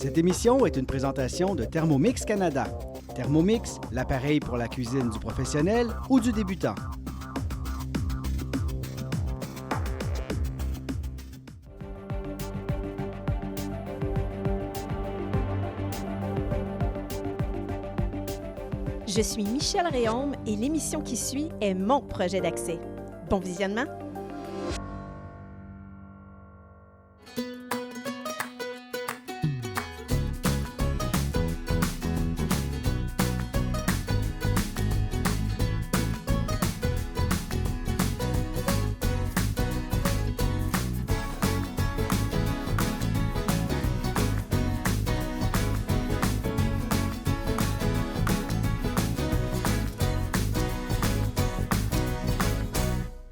Cette émission est une présentation de Thermomix Canada. Thermomix, l'appareil pour la cuisine du professionnel ou du débutant. Je suis Michèle Réaume et l'émission qui suit est mon projet d'accès. Bon visionnement!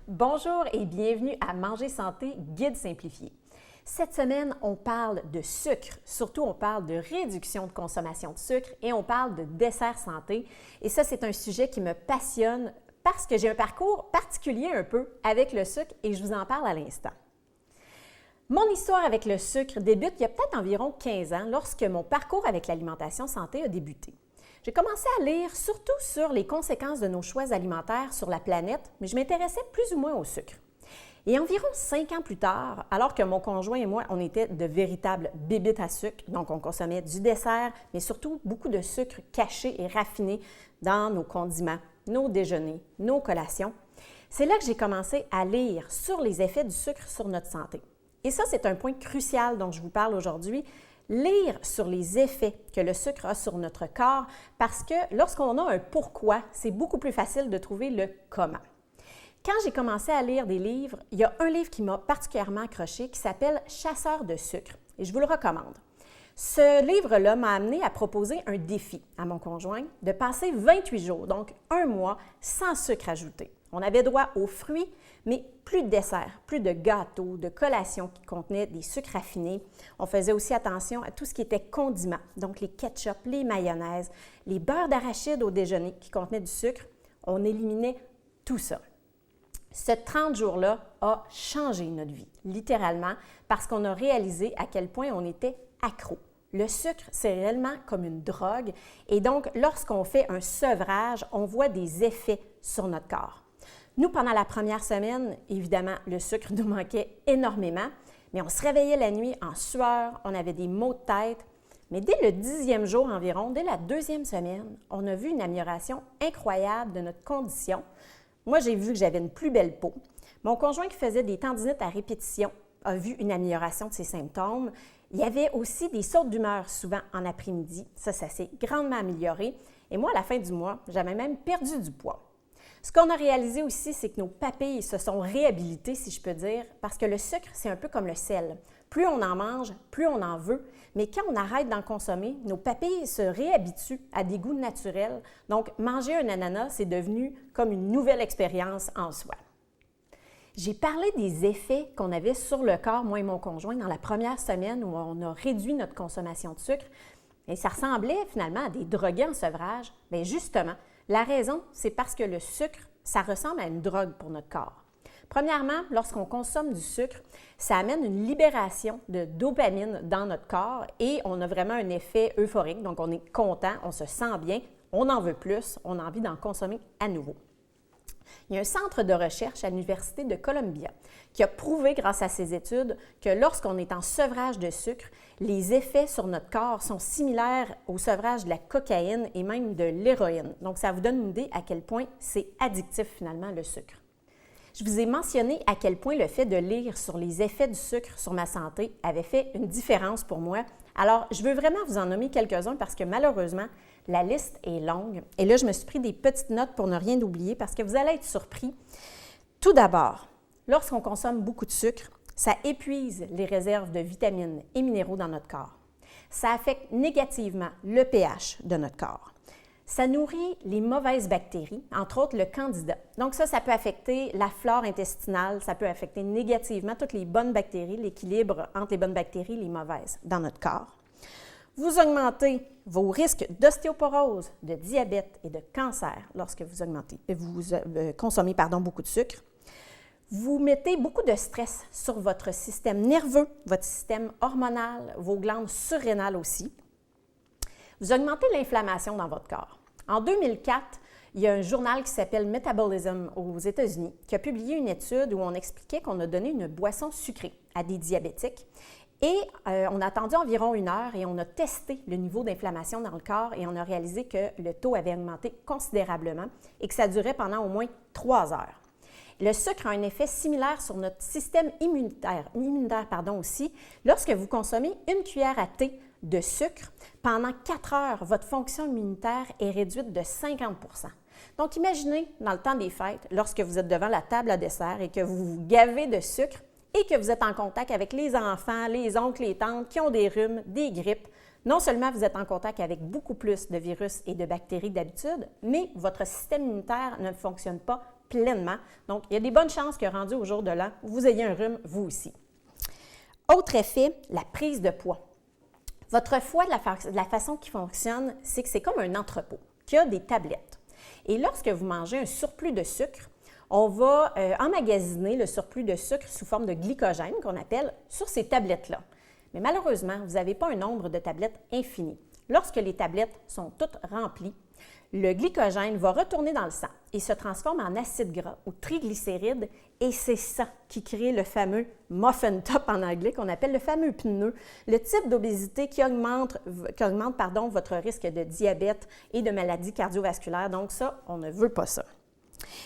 Bonjour et bienvenue à Manger Santé, guide simplifié. Cette semaine, on parle de sucre, surtout on parle de réduction de consommation de sucre et on parle de dessert santé. Et ça, c'est un sujet qui me passionne parce que j'ai un parcours particulier un peu avec le sucre et je vous en parle à l'instant. Mon histoire avec le sucre débute il y a peut-être environ 15 ans lorsque mon parcours avec l'alimentation santé a débuté. J'ai commencé à lire surtout sur les conséquences de nos choix alimentaires sur la planète, mais je m'intéressais plus ou moins au sucre. Et environ 5 ans plus tard, alors que mon conjoint et moi, on était de véritables bébites à sucre, donc on consommait du dessert, mais surtout beaucoup de sucre caché et raffiné dans nos condiments, nos déjeuners, nos collations, c'est là que j'ai commencé à lire sur les effets du sucre sur notre santé. Et ça, c'est un point crucial dont je vous parle aujourd'hui. Lire sur les effets que le sucre a sur notre corps parce que lorsqu'on a un pourquoi, c'est beaucoup plus facile de trouver le comment. Quand j'ai commencé à lire des livres, il y a un livre qui m'a particulièrement accroché qui s'appelle « Chasseur de sucre » et je vous le recommande. Ce livre-là m'a amené à proposer un défi à mon conjoint de passer 28 jours, donc un mois, sans sucre ajouté. On avait droit aux fruits, mais plus de desserts, plus de gâteaux, de collations qui contenaient des sucres raffinés. On faisait aussi attention à tout ce qui était condiments, donc les ketchup, les mayonnaises, les beurres d'arachide au déjeuner qui contenaient du sucre. On éliminait tout ça. Ce 30 jours-là a changé notre vie, littéralement, parce qu'on a réalisé à quel point on était accro. Le sucre, c'est réellement comme une drogue et donc, lorsqu'on fait un sevrage, on voit des effets sur notre corps. Nous, pendant la première semaine, évidemment, le sucre nous manquait énormément, mais on se réveillait la nuit en sueur, on avait des maux de tête. Mais dès le 10e jour environ, dès la 2e semaine, on a vu une amélioration incroyable de notre condition. Moi, j'ai vu que j'avais une plus belle peau. Mon conjoint qui faisait des tendinites à répétition a vu une amélioration de ses symptômes. Il y avait aussi des sautes d'humeur souvent en après-midi. Ça s'est grandement amélioré. Et moi, à la fin du mois, j'avais même perdu du poids. Ce qu'on a réalisé aussi, c'est que nos papilles se sont réhabilitées, si je peux dire, parce que le sucre, c'est un peu comme le sel. Plus on en mange, plus on en veut, mais quand on arrête d'en consommer, nos papilles se réhabituent à des goûts naturels. Donc, manger un ananas, c'est devenu comme une nouvelle expérience en soi. J'ai parlé des effets qu'on avait sur le corps, moi et mon conjoint, dans la première semaine où on a réduit notre consommation de sucre. Et ça ressemblait finalement à des drogués en sevrage. Bien justement, la raison, c'est parce que le sucre, ça ressemble à une drogue pour notre corps. Premièrement, lorsqu'on consomme du sucre, ça amène une libération de dopamine dans notre corps et on a vraiment un effet euphorique. Donc, on est content, on se sent bien, on en veut plus, on a envie d'en consommer à nouveau. Il y a un centre de recherche à l'Université de Columbia qui a prouvé grâce à ses études que lorsqu'on est en sevrage de sucre, les effets sur notre corps sont similaires au sevrage de la cocaïne et même de l'héroïne. Donc, ça vous donne une idée à quel point c'est addictif finalement le sucre. Je vous ai mentionné à quel point le fait de lire sur les effets du sucre sur ma santé avait fait une différence pour moi. Alors, je veux vraiment vous en nommer quelques-uns parce que malheureusement, la liste est longue. Et là, je me suis pris des petites notes pour ne rien oublier parce que vous allez être surpris. Tout d'abord, lorsqu'on consomme beaucoup de sucre, ça épuise les réserves de vitamines et minéraux dans notre corps. Ça affecte négativement le pH de notre corps. Ça nourrit les mauvaises bactéries, entre autres le candida. Donc ça peut affecter la flore intestinale, ça peut affecter négativement toutes les bonnes bactéries, l'équilibre entre les bonnes bactéries et les mauvaises dans notre corps. Vous augmentez vos risques d'ostéoporose, de diabète et de cancer lorsque vous consommez beaucoup de sucre. Vous mettez beaucoup de stress sur votre système nerveux, votre système hormonal, vos glandes surrénales aussi. Vous augmentez l'inflammation dans votre corps. En 2004, il y a un journal qui s'appelle Metabolism aux États-Unis qui a publié une étude où on expliquait qu'on a donné une boisson sucrée à des diabétiques et on a attendu environ 1 heure et on a testé le niveau d'inflammation dans le corps et on a réalisé que le taux avait augmenté considérablement et que ça durait pendant au moins 3 heures. Le sucre a un effet similaire sur notre système immunitaire aussi. Lorsque vous consommez 1 cuillère à thé de sucre, pendant 4 heures, votre fonction immunitaire est réduite de 50 %. Donc, imaginez, dans le temps des fêtes, lorsque vous êtes devant la table à dessert et que vous vous gavez de sucre et que vous êtes en contact avec les enfants, les oncles, les tantes qui ont des rhumes, des grippes, non seulement vous êtes en contact avec beaucoup plus de virus et de bactéries que d'habitude, mais votre système immunitaire ne fonctionne pas pleinement. Donc, il y a des bonnes chances que rendu au jour de l'an, vous ayez un rhume, vous aussi. Autre effet, la prise de poids. Votre foie, de la façon qu'il fonctionne, c'est que c'est comme un entrepôt qui a des tablettes. Et lorsque vous mangez un surplus de sucre, on va emmagasiner le surplus de sucre sous forme de glycogène qu'on appelle sur ces tablettes-là. Mais malheureusement, vous n'avez pas un nombre de tablettes infini. Lorsque les tablettes sont toutes remplies, le glycogène va retourner dans le sang et se transforme en acide gras ou triglycérides et c'est ça qui crée le fameux muffin top en anglais qu'on appelle le fameux pneu, le type d'obésité qui augmente votre risque de diabète et de maladies cardiovasculaires. Donc ça, on ne veut pas ça.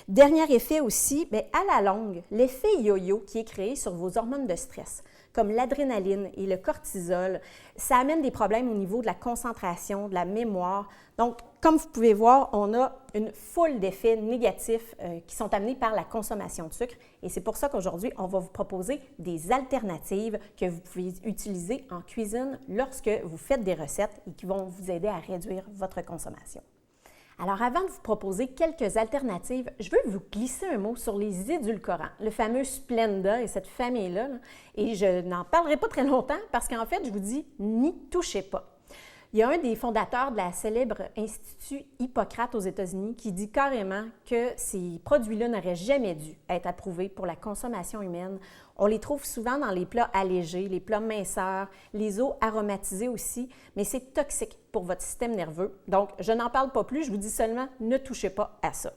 Dernier effet aussi, à la longue, l'effet yo-yo qui est créé sur vos hormones de stress, comme l'adrénaline et le cortisol, ça amène des problèmes au niveau de la concentration, de la mémoire. Donc, comme vous pouvez voir, on a une foule d'effets négatifs qui sont amenés par la consommation de sucre. Et c'est pour ça qu'aujourd'hui, on va vous proposer des alternatives que vous pouvez utiliser en cuisine lorsque vous faites des recettes et qui vont vous aider à réduire votre consommation. Alors, avant de vous proposer quelques alternatives, je veux vous glisser un mot sur les édulcorants, le fameux Splenda et cette famille-là. Et je n'en parlerai pas très longtemps parce qu'en fait, je vous dis, n'y touchez pas. Il y a un des fondateurs de la célèbre Institut Hippocrate aux États-Unis qui dit carrément que ces produits-là n'auraient jamais dû être approuvés pour la consommation humaine. On les trouve souvent dans les plats allégés, les plats minceurs, les eaux aromatisées aussi, mais c'est toxique pour votre système nerveux. Donc, je n'en parle pas plus, je vous dis seulement ne touchez pas à ça.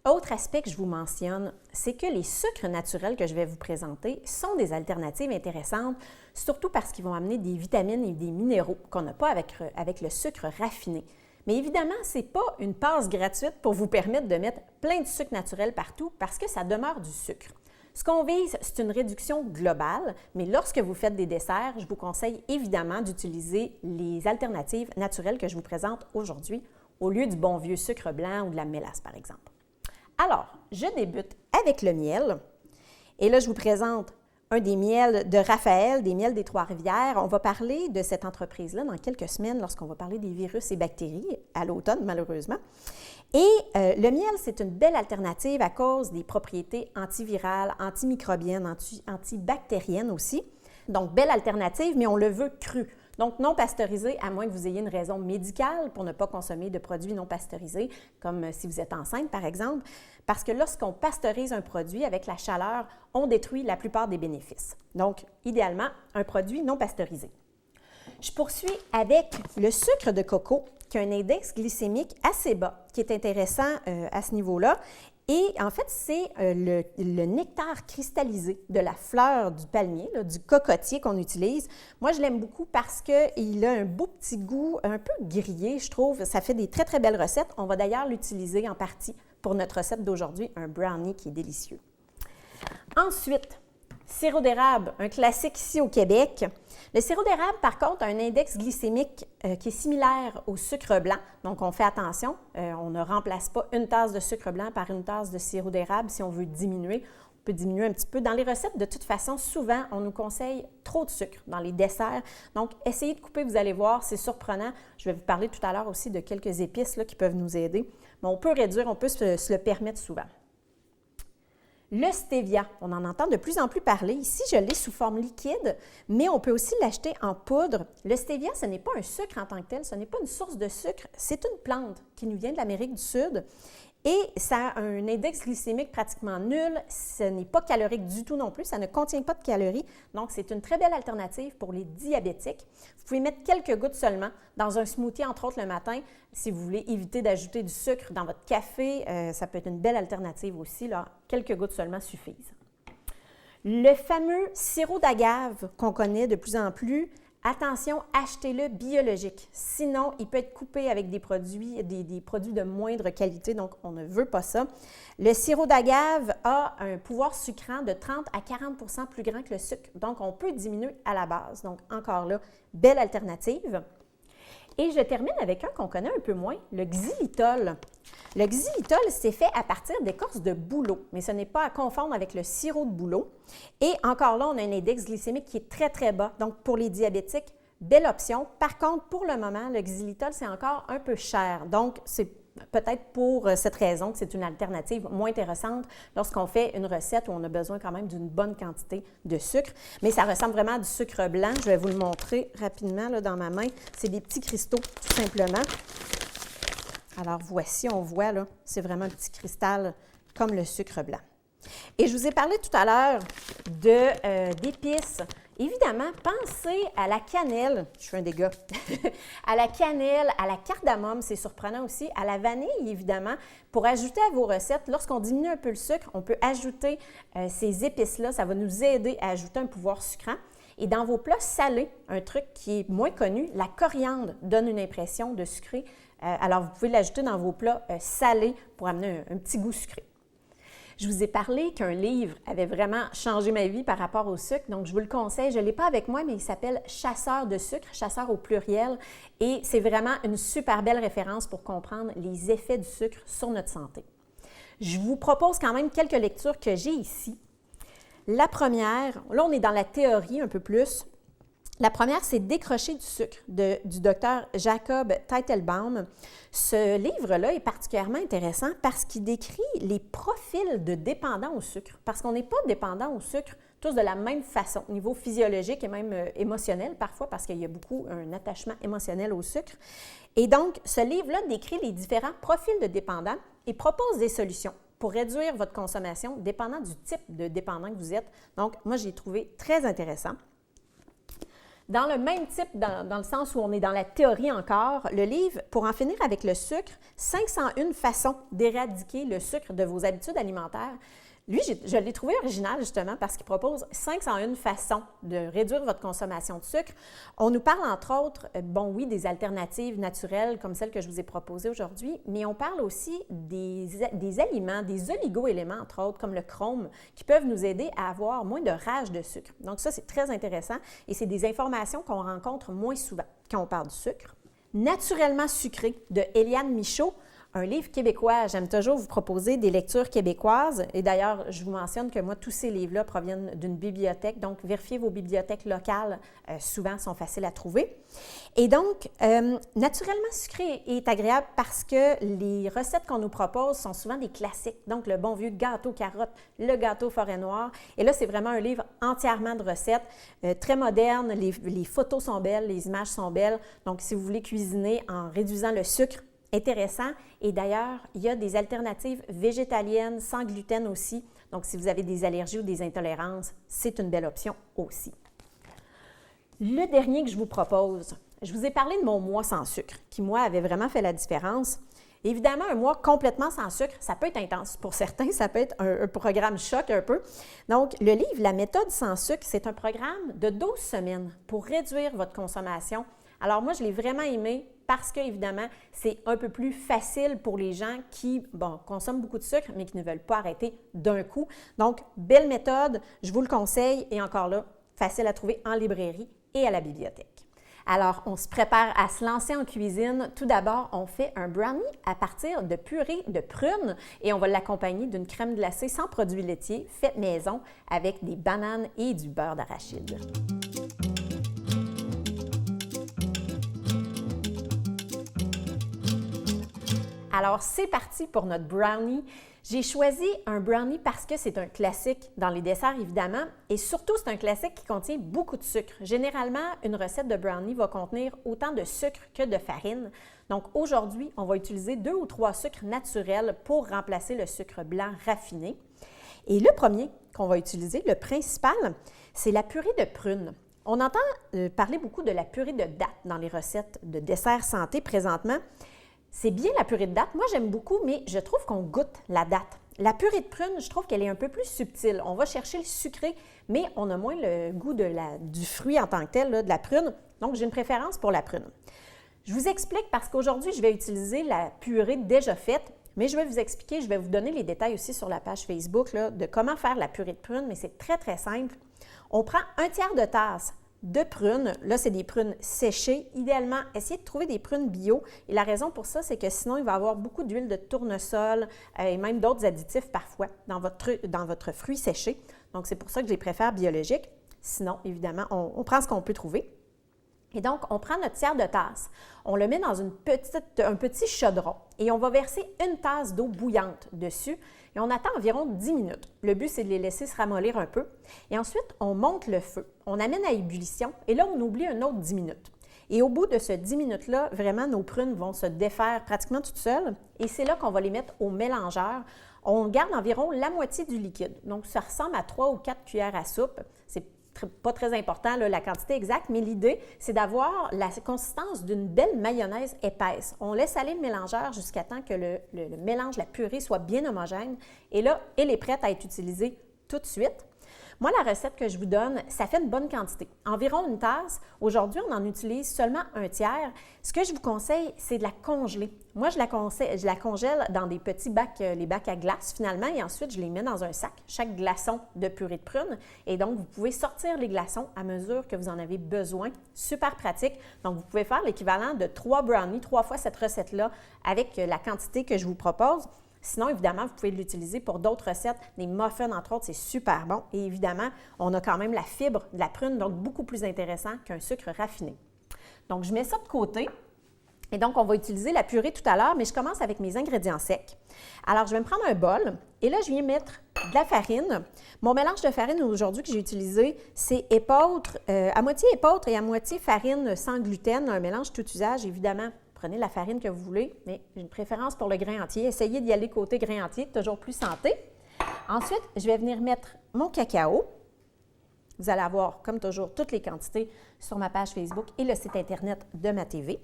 Autre aspect que je vous mentionne, c'est que les sucres naturels que je vais vous présenter sont des alternatives intéressantes, surtout parce qu'ils vont amener des vitamines et des minéraux qu'on n'a pas avec le sucre raffiné. Mais évidemment, ce n'est pas une passe gratuite pour vous permettre de mettre plein de sucre naturel partout parce que ça demeure du sucre. Ce qu'on vise, c'est une réduction globale, mais lorsque vous faites des desserts, je vous conseille évidemment d'utiliser les alternatives naturelles que je vous présente aujourd'hui au lieu du bon vieux sucre blanc ou de la mélasse, par exemple. Alors, je débute avec le miel. Et là, je vous présente un des miels de Raphaël, des miels des Trois-Rivières. On va parler de cette entreprise-là dans quelques semaines lorsqu'on va parler des virus et bactéries, à l'automne malheureusement. Et le miel, c'est une belle alternative à cause des propriétés antivirales, antimicrobiennes, antibactériennes aussi. Donc, belle alternative, mais on le veut cru. Donc, non pasteurisé, à moins que vous ayez une raison médicale pour ne pas consommer de produits non pasteurisés, comme si vous êtes enceinte, par exemple, parce que lorsqu'on pasteurise un produit avec la chaleur, on détruit la plupart des bénéfices. Donc, idéalement, un produit non pasteurisé. Je poursuis avec le sucre de coco, qui a un index glycémique assez bas, qui est intéressant à ce niveau-là. Et en fait, c'est le nectar cristallisé de la fleur du palmier, là, du cocotier qu'on utilise. Moi, je l'aime beaucoup parce qu'il a un beau petit goût un peu grillé, je trouve. Ça fait des très, très belles recettes. On va d'ailleurs l'utiliser en partie pour notre recette d'aujourd'hui, un brownie qui est délicieux. Ensuite, sirop d'érable, un classique ici au Québec. Le sirop d'érable, par contre, a un index glycémique qui est similaire au sucre blanc. Donc, on fait attention. On ne remplace pas une tasse de sucre blanc par une tasse de sirop d'érable si on veut diminuer. On peut diminuer un petit peu. Dans les recettes, de toute façon, souvent, on nous conseille trop de sucre dans les desserts. Donc, essayez de couper, vous allez voir, c'est surprenant. Je vais vous parler tout à l'heure aussi de quelques épices là, qui peuvent nous aider. Mais on peut réduire, on peut se le permettre souvent. Le stevia, on en entend de plus en plus parler. Ici, je l'ai sous forme liquide, mais on peut aussi l'acheter en poudre. Le stevia, ce n'est pas un sucre en tant que tel, ce n'est pas une source de sucre, c'est une plante qui nous vient de l'Amérique du Sud et ça a un index glycémique pratiquement nul. Ce n'est pas calorique du tout non plus, ça ne contient pas de calories. Donc, c'est une très belle alternative pour les diabétiques. Vous pouvez mettre quelques gouttes seulement dans un smoothie, entre autres le matin, si vous voulez éviter d'ajouter du sucre dans votre café. Ça peut être une belle alternative aussi, là. Quelques gouttes seulement suffisent. Le fameux sirop d'agave qu'on connaît de plus en plus, attention, achetez-le biologique. Sinon, il peut être coupé avec des produits de moindre qualité, donc on ne veut pas ça. Le sirop d'agave a un pouvoir sucrant de 30 à 40 % plus grand que le sucre, donc on peut diminuer à la base. Donc encore là, belle alternative. Et je termine avec un qu'on connaît un peu moins, le xylitol. Le xylitol, c'est fait à partir d'écorce de bouleau, mais ce n'est pas à confondre avec le sirop de bouleau. Et encore là, on a un index glycémique qui est très, très bas. Donc, pour les diabétiques, belle option. Par contre, pour le moment, le xylitol, c'est encore un peu cher. Donc, c'est peut-être pour cette raison que c'est une alternative moins intéressante lorsqu'on fait une recette où on a besoin quand même d'une bonne quantité de sucre. Mais ça ressemble vraiment à du sucre blanc. Je vais vous le montrer rapidement là, dans ma main. C'est des petits cristaux, tout simplement. Alors, voici, on voit, là, c'est vraiment un petit cristal comme le sucre blanc. Et je vous ai parlé tout à l'heure d'épices. Évidemment, pensez à la cannelle, je fais un dégât, à la cannelle, à la cardamome, c'est surprenant aussi, à la vanille, évidemment, pour ajouter à vos recettes. Lorsqu'on diminue un peu le sucre, on peut ajouter ces épices-là, ça va nous aider à ajouter un pouvoir sucrant. Et dans vos plats salés, un truc qui est moins connu, la coriandre donne une impression de sucré. Alors, vous pouvez l'ajouter dans vos plats salés pour amener un petit goût sucré. Je vous ai parlé qu'un livre avait vraiment changé ma vie par rapport au sucre, donc je vous le conseille. Je ne l'ai pas avec moi, mais il s'appelle « Chasseur de sucre », chasseur au pluriel, et c'est vraiment une super belle référence pour comprendre les effets du sucre sur notre santé. Je vous propose quand même quelques lectures que j'ai ici. La première, là on est dans la théorie un peu plus. La première, c'est « Décrocher du sucre » du docteur Jacob Teitelbaum. Ce livre-là est particulièrement intéressant parce qu'il décrit les profils de dépendants au sucre. Parce qu'on n'est pas dépendant au sucre tous de la même façon, au niveau physiologique et même émotionnel parfois, parce qu'il y a beaucoup un attachement émotionnel au sucre. Et donc, ce livre-là décrit les différents profils de dépendants et propose des solutions pour réduire votre consommation dépendant du type de dépendant que vous êtes. Donc, moi, j'ai trouvé très intéressant. Dans le même type, dans le sens où on est dans la théorie encore, le livre « Pour en finir avec le sucre, 501 façons d'éradiquer le sucre de vos habitudes alimentaires », lui, je l'ai trouvé original justement parce qu'il propose 501 façons de réduire votre consommation de sucre. On nous parle entre autres, bon oui, des alternatives naturelles comme celles que je vous ai proposées aujourd'hui, mais on parle aussi des aliments, des oligo-éléments entre autres, comme le chrome, qui peuvent nous aider à avoir moins de rage de sucre. Donc ça, c'est très intéressant et c'est des informations qu'on rencontre moins souvent quand on parle du sucre. Naturellement sucré de Éliane Michaud. Un livre québécois. J'aime toujours vous proposer des lectures québécoises. Et d'ailleurs, je vous mentionne que moi, tous ces livres-là proviennent d'une bibliothèque. Donc, vérifiez vos bibliothèques locales. Souvent, sont faciles à trouver. Et donc, naturellement sucré est agréable parce que les recettes qu'on nous propose sont souvent des classiques. Donc, le bon vieux gâteau carotte, le gâteau forêt noire. Et là, c'est vraiment un livre entièrement de recettes, très moderne. Les photos sont belles, les images sont belles. Donc, si vous voulez cuisiner en réduisant le sucre, intéressant. Et d'ailleurs, il y a des alternatives végétaliennes sans gluten aussi. Donc, si vous avez des allergies ou des intolérances, c'est une belle option aussi. Le dernier que je vous propose, je vous ai parlé de mon mois sans sucre, qui, moi, avait vraiment fait la différence. Évidemment, un mois complètement sans sucre, ça peut être intense. Pour certains, ça peut être un programme choc un peu. Donc, le livre « La méthode sans sucre », c'est un programme de 12 semaines pour réduire votre consommation. Alors, moi, je l'ai vraiment aimé parce qu'évidemment, c'est un peu plus facile pour les gens qui, consomment beaucoup de sucre, mais qui ne veulent pas arrêter d'un coup. Donc, belle méthode, je vous le conseille. Et encore là, facile à trouver en librairie et à la bibliothèque. Alors, on se prépare à se lancer en cuisine. Tout d'abord, on fait un brownie à partir de purée de prunes et on va l'accompagner d'une crème glacée sans produits laitiers, faite maison avec des bananes et du beurre d'arachide. Alors, c'est parti pour notre brownie. J'ai choisi un brownie parce que c'est un classique dans les desserts, évidemment, et surtout, c'est un classique qui contient beaucoup de sucre. Généralement, une recette de brownie va contenir autant de sucre que de farine. Donc, aujourd'hui, on va utiliser 2 ou 3 sucres naturels pour remplacer le sucre blanc raffiné. Et le premier qu'on va utiliser, le principal, c'est la purée de prunes. On entend parler beaucoup de la purée de dattes dans les recettes de desserts santé présentement. C'est bien la purée de dattes. Moi, j'aime beaucoup, mais je trouve qu'on goûte la date. La purée de prunes, je trouve qu'elle est un peu plus subtile. On va chercher le sucré, mais on a moins le goût du fruit en tant que tel, là, de la prune. Donc, j'ai une préférence pour la prune. Je vous explique parce qu'aujourd'hui, je vais utiliser la purée déjà faite, mais je vais vous expliquer, je vais vous donner les détails aussi sur la page Facebook là, de comment faire la purée de prunes, mais c'est très, très simple. On prend 1/3 de tasse de prunes. Là, c'est des prunes séchées. Idéalement, essayez de trouver des prunes bio. Et la raison pour ça, c'est que sinon, il va y avoir beaucoup d'huile de tournesol et même d'autres additifs parfois dans votre fruit séché. Donc, c'est pour ça que je les préfère biologiques. Sinon, évidemment, on prend ce qu'on peut trouver. Et donc, on prend notre tiers de tasse, on le met dans un petit chaudron et on va verser 1 tasse d'eau bouillante dessus et on attend environ 10 minutes. Le but, c'est de les laisser se ramollir un peu. Et ensuite, on monte le feu, on amène à ébullition et là, on oublie un autre 10 minutes. Et au bout de ce 10 minutes-là, vraiment, nos prunes vont se défaire pratiquement toutes seules et c'est là qu'on va les mettre au mélangeur. On garde environ la moitié du liquide. Donc, ça ressemble à 3 ou 4 cuillères à soupe. C'est pas très important, là, la quantité exacte, mais l'idée, c'est d'avoir la consistance d'une belle mayonnaise épaisse. On laisse aller le mélangeur jusqu'à temps que le mélange, la purée, soit bien homogène. Et là, elle est prête à être utilisée tout de suite. Moi, la recette que je vous donne, ça fait une bonne quantité. Environ 1 tasse. Aujourd'hui, on en utilise seulement 1/3. Ce que je vous conseille, c'est de la congeler. Moi, je la congèle dans des petits bacs, les bacs à glace finalement, et ensuite, je les mets dans un sac, chaque glaçon de purée de prune. Et donc, vous pouvez sortir les glaçons à mesure que vous en avez besoin. Super pratique. Donc, vous pouvez faire l'équivalent de 3 brownies, 3 fois cette recette-là, avec la quantité que je vous propose. Sinon, évidemment, vous pouvez l'utiliser pour d'autres recettes. Des muffins, entre autres, c'est super bon. Et évidemment, on a quand même la fibre de la prune, donc beaucoup plus intéressant qu'un sucre raffiné. Donc, je mets ça de côté. Et donc, on va utiliser la purée tout à l'heure, mais je commence avec mes ingrédients secs. Alors, je vais me prendre un bol et là, je viens mettre de la farine. Mon mélange de farine aujourd'hui que j'ai utilisé, c'est épeautre, à moitié épeautre et à moitié farine sans gluten, un mélange tout usage, évidemment. Prenez la farine que vous voulez, mais j'ai une préférence pour le grain entier. Essayez d'y aller côté grain entier, toujours plus santé. Ensuite, je vais venir mettre mon cacao. Vous allez avoir, comme toujours, toutes les quantités sur ma page Facebook et le site Internet de ma TV.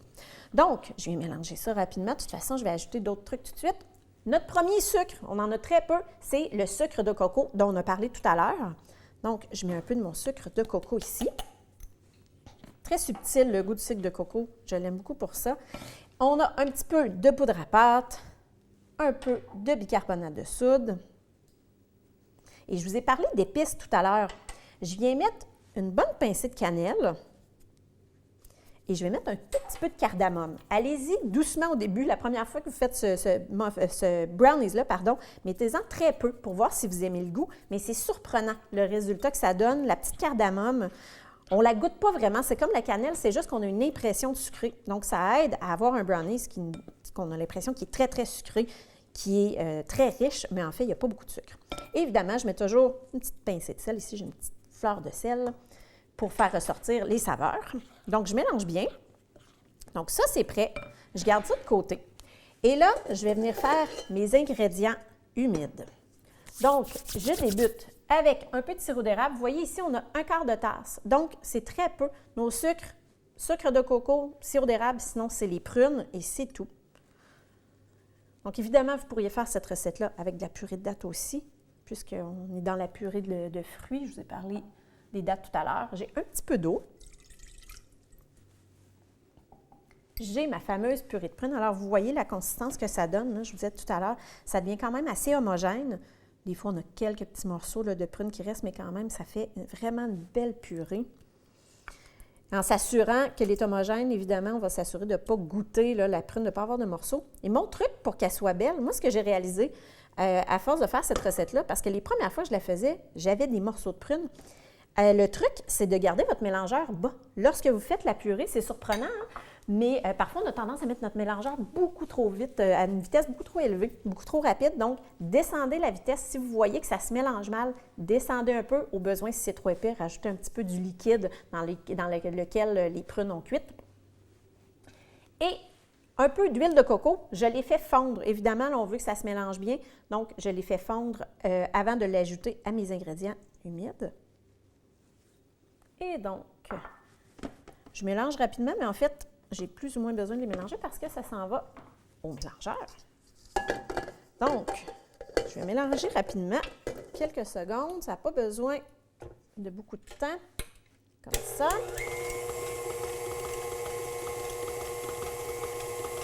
Donc, je vais mélanger ça rapidement. De toute façon, je vais ajouter d'autres trucs tout de suite. Notre premier sucre, on en a très peu, c'est le sucre de coco dont on a parlé tout à l'heure. Donc, je mets un peu de mon sucre de coco ici. Très subtil, le goût du sucre de coco. Je l'aime beaucoup pour ça. On a un petit peu de poudre à pâte, un peu de bicarbonate de soude. Et je vous ai parlé d'épices tout à l'heure. Je viens mettre une bonne pincée de cannelle et je vais mettre un tout petit peu de cardamome. Allez-y doucement au début, la première fois que vous faites ce brownies-là, mettez-en très peu pour voir si vous aimez le goût, mais c'est surprenant le résultat que ça donne. La petite cardamome, on ne la goûte pas vraiment, c'est comme la cannelle, c'est juste qu'on a une impression de sucré. Donc, ça aide à avoir un brownies qu'on a l'impression qui est très, très sucré, qui est très riche, mais en fait, il n'y a pas beaucoup de sucre. Et évidemment, je mets toujours une petite pincée de sel. Ici, j'ai une petite fleur de sel pour faire ressortir les saveurs. Donc, je mélange bien. Donc, ça, c'est prêt. Je garde ça de côté. Et là, je vais venir faire mes ingrédients humides. Donc, je débute avec un peu de sirop d'érable. Vous voyez ici, on a 1/4 de tasse. Donc, c'est très peu. Nos sucres, sucre de coco, sirop d'érable, sinon, c'est les prunes et c'est tout. Donc, évidemment, vous pourriez faire cette recette-là avec de la purée de dattes aussi, puisqu'on est dans la purée de fruits. Je vous ai parlé des dattes tout à l'heure. J'ai un petit peu d'eau. J'ai ma fameuse purée de prunes. Alors, vous voyez la consistance que ça donne. Là, je vous disais tout à l'heure, ça devient quand même assez homogène. Des fois, on a quelques petits morceaux là, de prunes qui restent, mais quand même, ça fait vraiment une belle purée. En s'assurant qu'elle est homogène, évidemment, on va s'assurer de ne pas goûter là, la prune, de ne pas avoir de morceaux. Et mon truc pour qu'elle soit belle, moi, ce que j'ai réalisé à force de faire cette recette-là, parce que les premières fois que je la faisais, j'avais des morceaux de prune. Le truc, c'est de garder votre mélangeur bas. Lorsque vous faites la purée, c'est surprenant, hein? Mais parfois, on a tendance à mettre notre mélangeur beaucoup trop vite, à une vitesse beaucoup trop élevée, beaucoup trop rapide. Donc, descendez la vitesse. Si vous voyez que ça se mélange mal, descendez un peu. Au besoin, si c'est trop épais, rajoutez un petit peu du liquide dans lequel les prunes ont cuites. Et un peu d'huile de coco, je l'ai fait fondre. Évidemment, là, on veut que ça se mélange bien. Donc, je l'ai fait fondre avant de l'ajouter à mes ingrédients humides. Et donc, je mélange rapidement, mais en fait, j'ai plus ou moins besoin de les mélanger parce que ça s'en va au mélangeur. Donc, je vais mélanger rapidement, quelques secondes. Ça n'a pas besoin de beaucoup de temps, comme ça.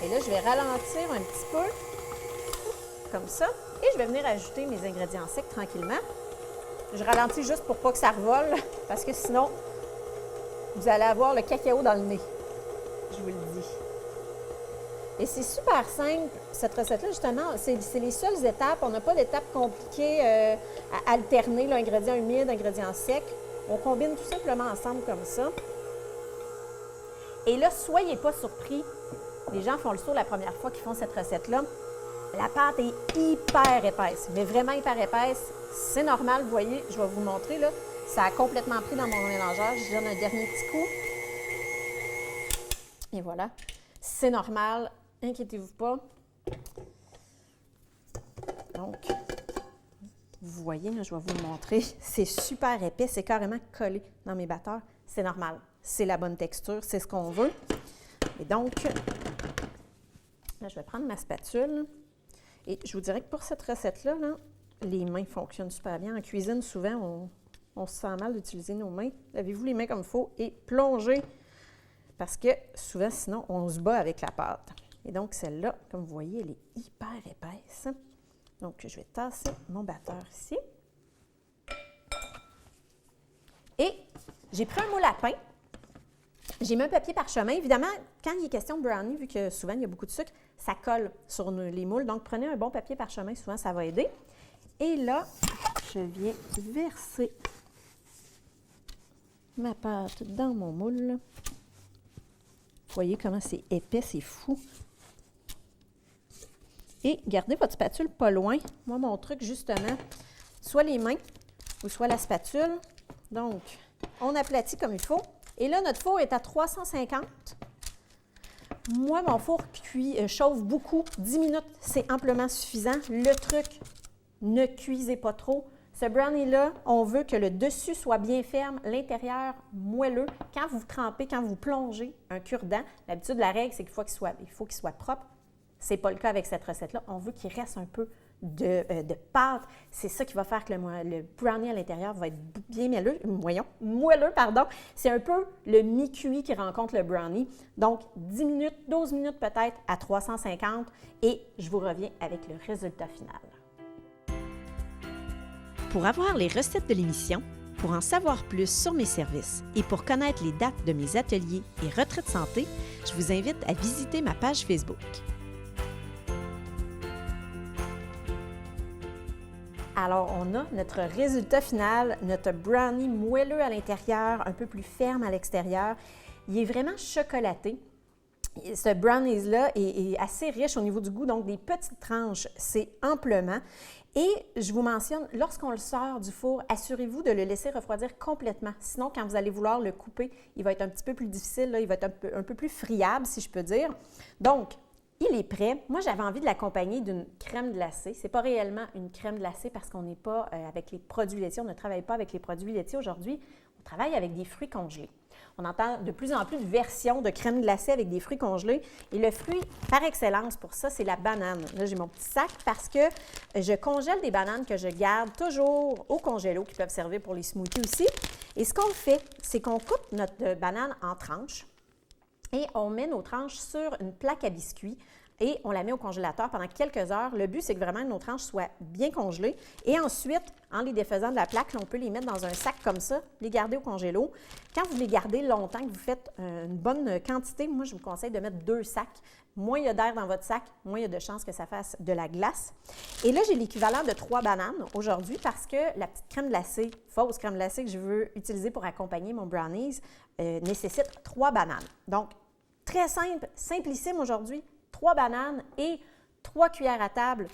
Et là, je vais ralentir un petit peu, comme ça. Et je vais venir ajouter mes ingrédients secs tranquillement. Je ralentis juste pour pas que ça revole, parce que sinon, vous allez avoir le cacao dans le nez. Je vous le dis. Et c'est super simple, cette recette-là, justement. C'est les seules étapes. On n'a pas d'étapes compliquées à alterner, là, ingrédients humides, ingrédients secs. On combine tout simplement ensemble comme ça. Et là, soyez pas surpris. Les gens font le saut la première fois qu'ils font cette recette-là. La pâte est hyper épaisse, mais vraiment hyper épaisse. C'est normal, vous voyez, je vais vous montrer, là. Ça a complètement pris dans mon mélangeur. Je donne un dernier petit coup. Et voilà. C'est normal, inquiétez-vous pas. Donc, vous voyez, là, je vais vous le montrer. C'est super épais, c'est carrément collé dans mes batteurs. C'est normal, c'est la bonne texture, c'est ce qu'on veut. Et donc, là, je vais prendre ma spatule. Et je vous dirais que pour cette recette-là, là, les mains fonctionnent super bien. En cuisine, souvent, on se sent mal d'utiliser nos mains. Lavez-vous les mains comme il faut et plongez. Parce que souvent, sinon, on se bat avec la pâte. Et donc, celle-là, comme vous voyez, elle est hyper épaisse. Donc, je vais tasser mon batteur ici. Et j'ai pris un moule à pain. J'ai mis un papier parchemin. Évidemment, quand il est question de brownie, vu que souvent, il y a beaucoup de sucre, ça colle sur les moules. Donc, prenez un bon papier parchemin. Souvent, ça va aider. Et là, je viens verser ma pâte dans mon moule. Vous voyez comment c'est épais, c'est fou. Et gardez votre spatule pas loin. Moi, mon truc, justement, soit les mains ou soit la spatule. Donc, on aplatit comme il faut. Et là, notre four est à 350. Moi, mon four chauffe beaucoup. 10 minutes, c'est amplement suffisant. Le truc, ne cuisez pas trop. Ce brownie-là, on veut que le dessus soit bien ferme, l'intérieur moelleux. Quand vous trempez, quand vous plongez un cure-dent, l'habitude, la règle, c'est qu'il faut qu'il soit propre. Ce n'est pas le cas avec cette recette-là. On veut qu'il reste un peu de pâte. C'est ça qui va faire que le brownie à l'intérieur va être bien moelleux. C'est un peu le mi-cuit qui rencontre le brownie. Donc, 10 minutes, 12 minutes peut-être à 350 et je vous reviens avec le résultat final. Pour avoir les recettes de l'émission, pour en savoir plus sur mes services et pour connaître les dates de mes ateliers et retraites santé, je vous invite à visiter ma page Facebook. Alors, on a notre résultat final, notre brownie moelleux à l'intérieur, un peu plus ferme à l'extérieur. Il est vraiment chocolaté. Ce brownie-là est assez riche au niveau du goût, donc des petites tranches, c'est amplement. Et je vous mentionne, lorsqu'on le sort du four, assurez-vous de le laisser refroidir complètement. Sinon, quand vous allez vouloir le couper, il va être un petit peu plus difficile, là, il va être un peu plus friable, si je peux dire. Donc, il est prêt. Moi, j'avais envie de l'accompagner d'une crème glacée. Ce n'est pas réellement une crème glacée parce qu'on n'est pas avec les produits laitiers. On ne travaille pas avec les produits laitiers aujourd'hui. On travaille avec des fruits congelés. On entend de plus en plus de versions de crème glacée avec des fruits congelés. Et le fruit par excellence pour ça, c'est la banane. Là, j'ai mon petit sac parce que je congèle des bananes que je garde toujours au congélo, qui peuvent servir pour les smoothies aussi. Et ce qu'on fait, c'est qu'on coupe notre banane en tranches. Et on met nos tranches sur une plaque à biscuits et on la met au congélateur pendant quelques heures. Le but, c'est que vraiment nos tranches soient bien congelées. Et ensuite, en les défaisant de la plaque, là, on peut les mettre dans un sac comme ça, les garder au congélo. Quand vous les gardez longtemps, que vous faites une bonne quantité, moi, je vous conseille de mettre 2 sacs. Moins il y a d'air dans votre sac, moins il y a de chances que ça fasse de la glace. Et là, j'ai l'équivalent de 3 bananes aujourd'hui parce que la petite crème glacée, fausse crème glacée que je veux utiliser pour accompagner mon brownies, nécessite 3 bananes. Donc, très simple, simplissime aujourd'hui. 3 bananes et 3 cuillères à table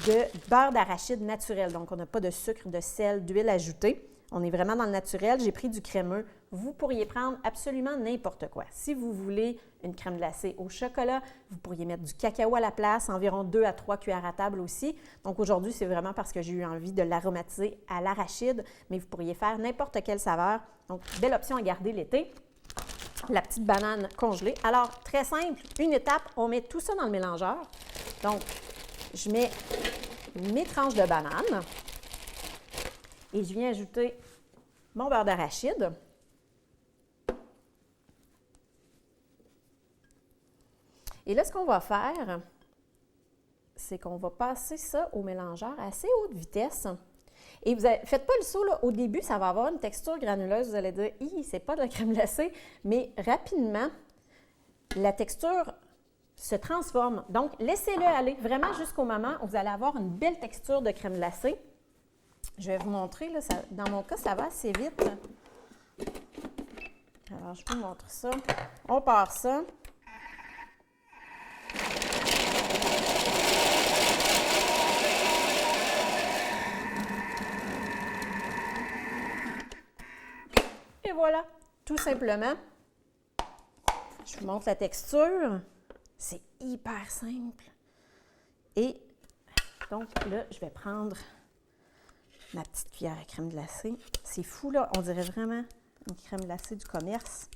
de beurre d'arachide naturel. Donc, on n'a pas de sucre, de sel, d'huile ajoutée. On est vraiment dans le naturel. J'ai pris du crémeux. Vous pourriez prendre absolument n'importe quoi. Si vous voulez une crème glacée au chocolat, vous pourriez mettre du cacao à la place, environ 2 à 3 cuillères à table aussi. Donc aujourd'hui, c'est vraiment parce que j'ai eu envie de l'aromatiser à l'arachide, mais vous pourriez faire n'importe quelle saveur. Donc, belle option à garder l'été. La petite banane congelée. Alors, très simple, une étape, on met tout ça dans le mélangeur. Donc, je mets mes tranches de banane et je viens ajouter mon beurre d'arachide. Et là, ce qu'on va faire, c'est qu'on va passer ça au mélangeur à assez haute vitesse. Et vous ne faites pas le saut, là, au début, ça va avoir une texture granuleuse. Vous allez dire, c'est pas de la crème glacée, mais rapidement, la texture se transforme. Donc, laissez-le aller vraiment jusqu'au moment où vous allez avoir une belle texture de crème glacée. Je vais vous montrer, là, dans mon cas, ça va assez vite. Alors, je vous montre ça. On part ça. Et voilà, tout simplement. Je vous montre la texture. C'est hyper simple. Et donc là, je vais prendre ma petite cuillère à crème glacée. C'est fou, là. On dirait vraiment une crème glacée du commerce.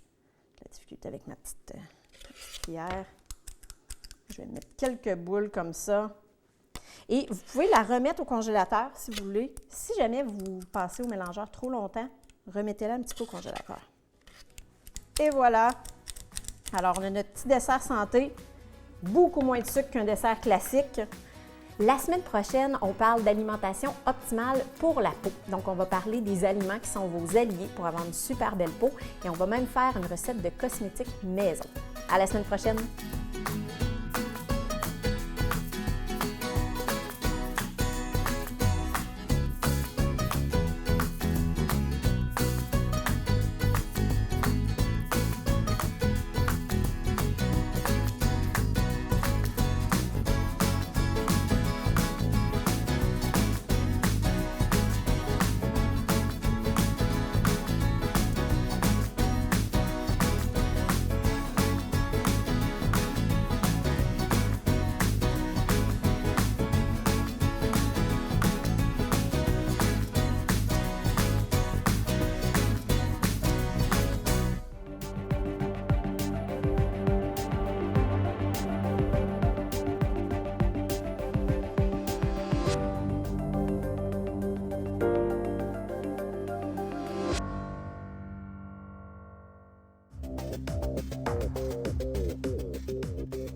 J'ai la difficulté avec ma petite cuillère. Je vais mettre quelques boules comme ça. Et vous pouvez la remettre au congélateur si vous voulez. Si jamais vous passez au mélangeur trop longtemps, remettez-la un petit peu au congélateur. Et voilà. Alors, on a notre petit dessert santé. Beaucoup moins de sucre qu'un dessert classique. La semaine prochaine, on parle d'alimentation optimale pour la peau. Donc, on va parler des aliments qui sont vos alliés pour avoir une super belle peau. Et on va même faire une recette de cosmétiques maison. À la semaine prochaine!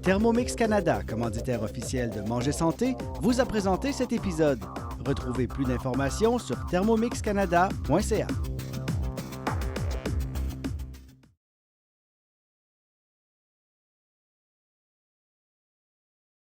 Thermomix Canada, commanditaire officiel de Manger Santé, vous a présenté cet épisode. Retrouvez plus d'informations sur thermomixcanada.ca.